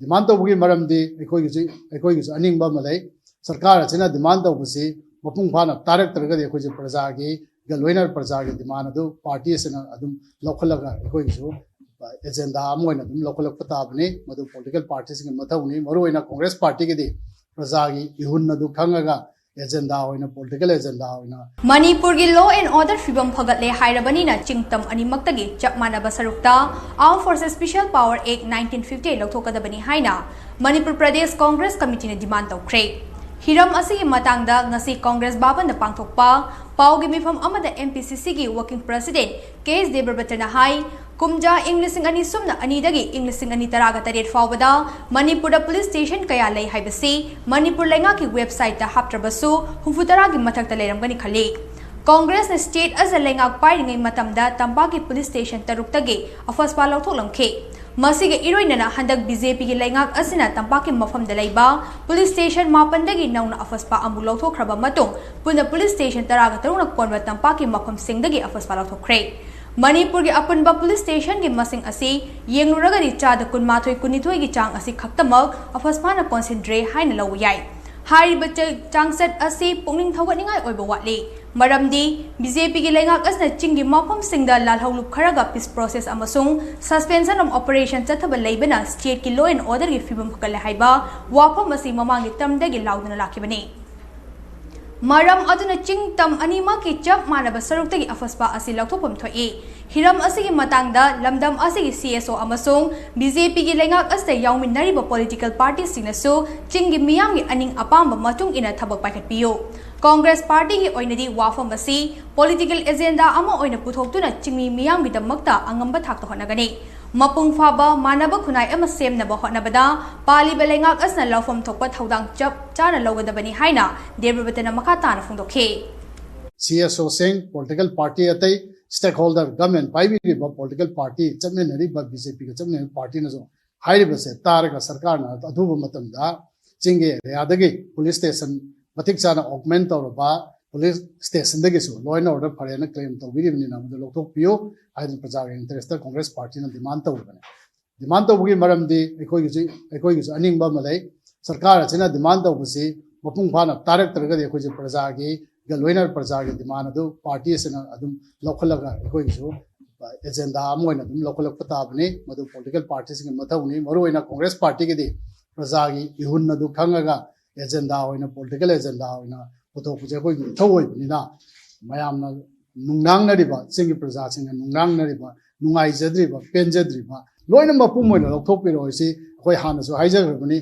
demand tawgi maramdi ekoi aning ba malai sarkar achina demand tawbusi mapung phana tarak targa de ekoi praja gi galwainer praja gi demand adu party sena adum lokhalaga ekoi agenda amoina dum lokalak patabni madu political parties gi mathawni maruina congress party gi di praja gi ihunna du khangaga agenda oina political agenda oina Manipur gi law and order fibam phagat le hairabani na chingtam animakta gi chapmana basarukta Armed Forces Special Power Act 1950 lothokadabani haina Manipur Pradesh Congress Committee na demand tawkhre Hiram asigi matangda ngasi Congress baban na pangthokpa paugi mifam amada MPCC gi working president KS Debrabatan hai kumja Englishing ani sumna ani dagi Englishing ani taraga taret fawbada Manipur da police station kaya lay haibasi Manipur lenga ki website ta haptrabasu humfutara gi mathakta leramgani khali Congress na state as a lenga pairingai matamda Tampaki police station taruktage afaspa lawthoklamkhe Masige iroinana handak BJP gi lengak asina Tampaki mafam da laiba police station mapandagi nauna afaspa amu lawthokhraba matung puna police station taraga taruna konwa Tampaki mafam singdagi afaspa lawthokre Manipur gi apunba police station gi masing asi yengluragari chada kunmathoi kunithoi gi chang asi khaktamak afaspa na concentrate haina lawu yai hariba changset asi pungning thogatningai oiba watli maramdi BJP gi lengak asna chingi mafam singda lalhaulup kharaga peace process amasung suspension of operation chathaba leibana state ki law and order gi fibam khakale haiba wafam asi mamangi tamdagi lauduna lakhibani Maram aduna chingtam anima ki chap manaba saruktagi afaspa asi lawthopam thoi Hiram asigi matangda lamdam asigi CSO amasung BJP gi lengak asta yawminnariba political parties sinasu chingi miyam gi aning apamba matung ina thabak paikhatpiyo Congress Party gi oinadi wafam asi political agenda ama oina puthoktuna chingmi miyam gi damakta angamba thakta honagani Mapung faba manaba khunai ama semnaba hotnabada pali belengak asna lawfam thokpa thodang chap chana logadabani haina Debrbatana makatana phungdokhe CSO sing political party atai stakeholder government paibi political party chamnari ba BJP ka chamnari party na jo hairiba se targa sarkar na adhuba matamda chinge yadagi police station matik chana augment tawraba police station dagi so law and order pharena claim tawbiri ni namda lokthok pio aidin praja interest congress party na demand tawbugi maramdi ekoi aning ba malai sarkar achina demand tawbusi mapung phana tarak targa de ekoi praja gi galwainer praja gi demand adu party sena adum lokhalaga ekoi agenda amoina dum lokalak patabni madu political parties gi mathawni maruina congress party gi di praja gi ihunna du khangaga agenda oina political agenda oina puto puje koi thoi nina mayamna nungnangnariba singi praja singa nungnangnariba nungai jadriba penjadriba loina mapum moina lokthopiro isi koi hana so haijagrabani